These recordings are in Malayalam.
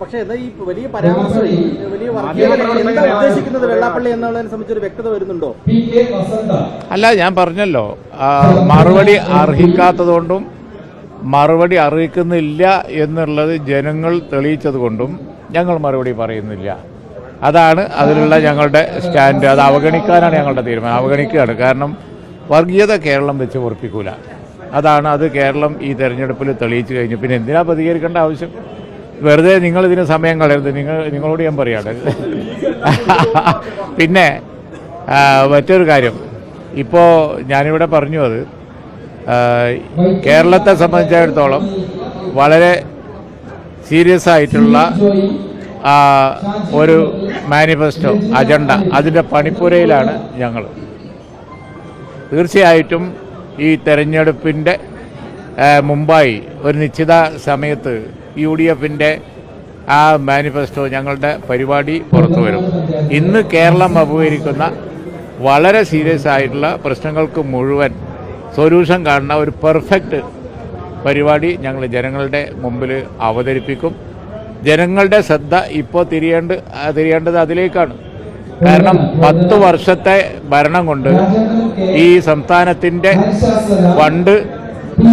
പക്ഷേ ഈ വലിയ പരാമർശം വലിയ ഉദ്ദേശിക്കുന്നത് വെള്ളാപ്പള്ളി എന്നുള്ളതിനെ സംബന്ധിച്ചൊരു വ്യക്തത വരുന്നുണ്ടോ? അല്ല, ഞാൻ പറഞ്ഞല്ലോ, മറുപടി അർഹിക്കാത്തതുകൊണ്ടും മറുപടി അർഹിക്കുന്നില്ല എന്നുള്ളത് ജനങ്ങൾ തെളിയിച്ചതുകൊണ്ടും ഞങ്ങൾ മറുപടി പറയുന്നില്ല. അതാണ് അതിലുള്ള ഞങ്ങളുടെ സ്റ്റാൻഡ്. അത് അവഗണിക്കാനാണ് ഞങ്ങളുടെ തീരുമാനം. അവഗണിക്കുകയാണ്. കാരണം വർഗീയത കേരളം വെച്ച് ഉറപ്പിക്കൂല. അത് കേരളം ഈ തെരഞ്ഞെടുപ്പിൽ തെളിയിച്ചു കഴിഞ്ഞു. പിന്നെ എന്തിനാ പ്രതികരിക്കേണ്ട ആവശ്യം? വെറുതെ നിങ്ങളിതിന് സമയം കളയരുത്. നിങ്ങളോട് ഞാൻ പറയാണ്. പിന്നെ മറ്റൊരു കാര്യം, ഇപ്പോൾ ഞാനിവിടെ പറഞ്ഞു, അത് കേരളത്തെ സംബന്ധിച്ചിടത്തോളം വളരെ സീരിയസ് ആയിട്ടുള്ള ഒരു മാനിഫെസ്റ്റോ അജണ്ട, അതിൻ്റെ പണിപ്പുരയിലാണ് ഞങ്ങൾ. തീർച്ചയായിട്ടും ഈ തെരഞ്ഞെടുപ്പിൻ്റെ മുമ്പായി ഒരു നിശ്ചിത സമയത്ത് UDFൻ്റെ ആ മാനിഫെസ്റ്റോ, ഞങ്ങളുടെ പരിപാടി പുറത്തു വരും. ഇന്ന് കേരളം അഭിമുഖീകരിക്കുന്ന വളരെ സീരിയസ് ആയിട്ടുള്ള പ്രശ്നങ്ങൾക്ക് മുഴുവൻ സൊല്യൂഷൻ കാണുന്ന ഒരു പെർഫെക്റ്റ് പരിപാടി ഞങ്ങൾ ജനങ്ങളുടെ മുമ്പിൽ അവതരിപ്പിക്കും. ജനങ്ങളുടെ ശ്രദ്ധ ഇപ്പോൾ തിരിയേണ്ടത് അതിലേക്കാണ്. കാരണം 10 വർഷത്തെ ഭരണം കൊണ്ട് ഈ സംസ്ഥാനത്തിൻ്റെ ഫണ്ട്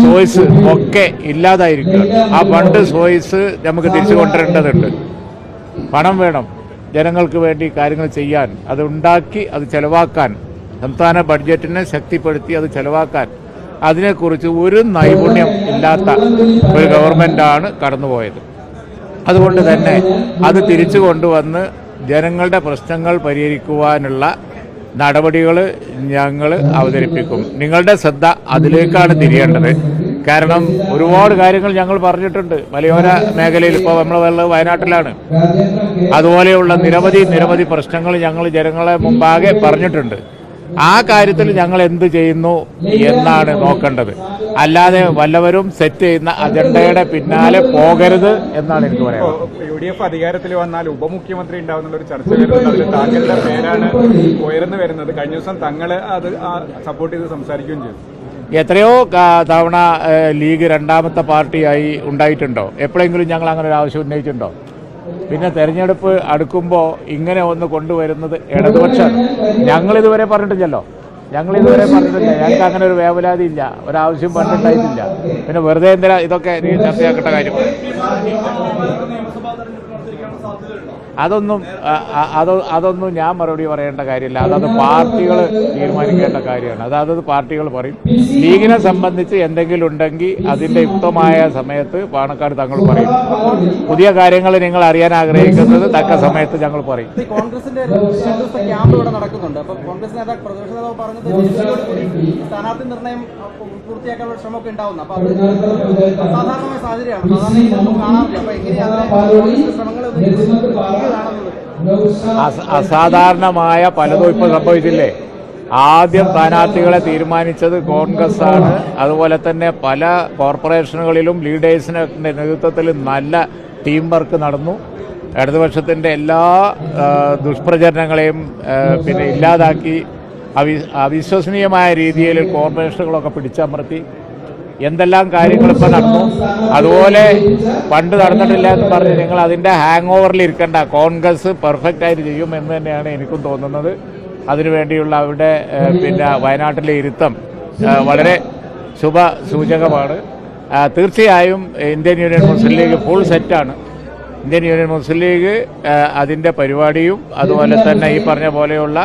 സോഴ്സ് ഒക്കെ ഇല്ലാതായിരിക്കുകയാണ്. ആ ഫണ്ട് സോഴ്സ് നമുക്ക് തിരിച്ചു കൊണ്ടുവരേണ്ടതുണ്ട്. പണം വേണം ജനങ്ങൾക്ക് വേണ്ടി കാര്യങ്ങൾ ചെയ്യാൻ, അത് ഉണ്ടാക്കി അത് ചെലവാക്കാൻ, സംസ്ഥാന ബഡ്ജറ്റിനെ ശക്തിപ്പെടുത്തി അത് ചെലവാക്കാൻ. അതിനെക്കുറിച്ച് ഒരു നൈപുണ്യം ഇല്ലാത്ത ഒരു ഗവൺമെൻറ്റാണ് കടന്നുപോയത്. അതുകൊണ്ട് തന്നെ അത് തിരിച്ചു കൊണ്ടുവന്ന് ജനങ്ങളുടെ പ്രശ്നങ്ങൾ പരിഹരിക്കുവാനുള്ള നടപടികൾ ഞങ്ങൾ അവതരിപ്പിക്കും. നിങ്ങളുടെ ശ്രദ്ധ അതിലേക്കാണ് തിരിയേണ്ടത്. കാരണം ഒരുപാട് കാര്യങ്ങൾ ഞങ്ങൾ പറഞ്ഞിട്ടുണ്ട്. മലയോര മേഖലയിൽ ഇപ്പോൾ നമ്മൾ വയനാട്ടിലാണ്. അതുപോലെയുള്ള നിരവധി പ്രശ്നങ്ങൾ ഞങ്ങൾ ജനങ്ങളെ മുമ്പാകെ പറഞ്ഞിട്ടുണ്ട്. ആ കാര്യത്തിൽ ഞങ്ങൾ എന്ത് ചെയ്യുന്നു എന്നാണ് നോക്കേണ്ടത്. അല്ലാതെ വല്ലവരും സെറ്റ് ചെയ്യുന്ന അജണ്ടയുടെ പിന്നാലെ പോകരുത് എന്നാണ് എനിക്ക് പറയാനുള്ളത്. UDF അധികാരത്തിൽ വന്നാൽ ഉപമുഖ്യമന്ത്രി ഉണ്ടാവുന്ന ഒരു ചർച്ച വരുന്നത് താങ്കളുടെ പേരാണ് ഉയർന്നു വരുന്നത്. കഴിഞ്ഞ ദിവസം തങ്ങൾ അത് സപ്പോർട്ട് ചെയ്ത് സംസാരിക്കുകയും ചെയ്തു. എത്രയോ തവണ ലീഗ് രണ്ടാമത്തെ പാർട്ടിയായി ഉണ്ടായിട്ടുണ്ടോ? എപ്പോഴെങ്കിലും ഞങ്ങൾ അങ്ങനെ ഒരു ആവശ്യം ഉന്നയിച്ചിട്ടുണ്ടോ? പിന്നെ തെരഞ്ഞെടുപ്പ് അടുക്കുമ്പോൾ ഇങ്ങനെ ഒന്ന് കൊണ്ടുവരുന്നത് ഇടതുപക്ഷമാണ്. ഞങ്ങളിതുവരെ പറഞ്ഞിട്ടില്ലല്ലോ. ഞങ്ങൾക്ക് അങ്ങനെ ഒരു വേവലാതി ഇല്ല, ഒരാവശ്യം പറഞ്ഞിട്ടുണ്ടായിട്ടില്ല. പിന്നെ വെറുതെ എന്തിനാ ഇതൊക്കെ ചർച്ചയാക്കേണ്ട കാര്യം? അതൊന്നും ഞാൻ മറുപടി പറയേണ്ട കാര്യമില്ല. അതത് പാർട്ടികൾ തീരുമാനിക്കേണ്ട കാര്യമാണ്. അതത് പാർട്ടികൾ പറയും. ലീഗിനെ സംബന്ധിച്ച് എന്തെങ്കിലും ഉണ്ടെങ്കിൽ അതിൻ്റെ യുക്തമായ സമയത്ത് പാണക്കാട് തങ്ങൾ പറയും. പുതിയ കാര്യങ്ങൾ നിങ്ങൾ അറിയാൻ ആഗ്രഹിക്കുന്നത് തക്ക സമയത്ത് ഞങ്ങൾ പറയും. കോൺഗ്രസിന്റെ ക്യാമ്പ് ഇവിടെ നടക്കുന്നുണ്ട്. അപ്പോൾ കോൺഗ്രസ് നേതാവ്, പ്രതിപക്ഷ നേതാവ് പറഞ്ഞത് സ്ഥാനാർത്ഥി നിർണയം പൂർത്തിയാക്കാനുള്ള ശ്രമമൊക്കെ ഉണ്ടാവുന്നു. അപ്പോൾ അത് അസാധാരണമായ സാഹചര്യമാണ്. സാധാരണ കാണാറില്ല. അപ്പോൾ എങ്ങനെയാണ് ശ്രമങ്ങൾ അസാധാരണമായ പലതും ഇപ്പോൾ സംഭവിച്ചില്ലേ? ആദ്യം സ്ഥാനാർത്ഥികളെ തീരുമാനിച്ചത് കോൺഗ്രസ് ആണ്. അതുപോലെ തന്നെ പല കോർപ്പറേഷനുകളിലും ലീഡേഴ്സിന്റെ നേതൃത്വത്തിൽ നല്ല ടീം വർക്ക് നടന്നു. ഇടതുപക്ഷത്തിൻ്റെ എല്ലാ ദുഷ്പ്രചരണങ്ങളെയും പിന്നെ ഇല്ലാതാക്കി അവിശ്വസനീയമായ രീതിയിൽ കോർപ്പറേഷനുകളൊക്കെ പിടിച്ചമർത്തി എന്തെല്ലാം കാര്യങ്ങൾ ഇപ്പം നടന്നു. അതുപോലെ പണ്ട് നടന്നിട്ടില്ല എന്ന് പറഞ്ഞ് നിങ്ങൾ അതിൻ്റെ ഹാങ് ഓവറിൽ ഇരിക്കേണ്ട. കോൺഗ്രസ് പെർഫെക്റ്റ് ആയിട്ട് ചെയ്യും എന്ന് തന്നെയാണ് എനിക്കും തോന്നുന്നത്. അതിനുവേണ്ടിയുള്ള അവിടെ പിന്നെ വയനാട്ടിലെ ഇരുത്തം വളരെ ശുഭ സൂചകമാണ്. തീർച്ചയായും ഇന്ത്യൻ യൂണിയൻ മുസ്ലിം ലീഗ് ഫുൾ സെറ്റാണ്. ഇന്ത്യൻ യൂണിയൻ മുസ്ലിം ലീഗ് അതിൻ്റെ പരിപാടിയും അതുപോലെ തന്നെ ഈ പറഞ്ഞ പോലെയുള്ള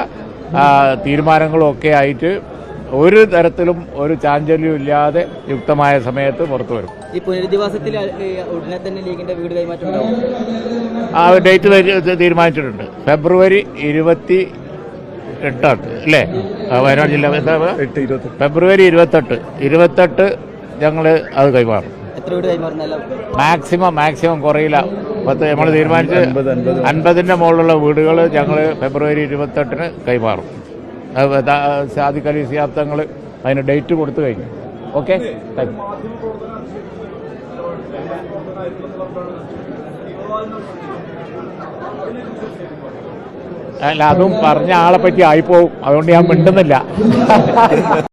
തീരുമാനങ്ങളും ഒക്കെ ആയിട്ട് ഒരു തരത്തിലും ഒരു ചാഞ്ചല്യവും ഇല്ലാതെ യുക്തമായ സമയത്ത് പുറത്തു വരും. ഈ പുനരധിവാസത്തിൽ ഉടനെ തന്നെ ലീഗിന്റെ വീട് കൈമാറ്റം ആ ഡേറ്റ് തീരുമാനിച്ചിട്ടുണ്ട്. ഫെബ്രുവരി 28 അല്ലേ? വയനാട് ജില്ല ഫെബ്രുവരി 28 ഞങ്ങൾ അത് കൈമാറും. മാക്സിമം കുറയില്ല. നമ്മൾ തീരുമാനിച്ച് 50ന്റെ മുകളിലുള്ള വീടുകൾ ഞങ്ങൾ ഫെബ്രുവരി 28 കൈമാറും. സാദിഖ് അലി ശിഹാബ് തങ്ങൾ അതിന് ഡേറ്റ് കൊടുത്തു കഴിഞ്ഞു. Okay, thank you. അല്ല, അതും പറഞ്ഞ ആളെ പറ്റി ആയിപ്പോവും. അതുകൊണ്ട് ഞാൻ മിണ്ടുന്നില്ല.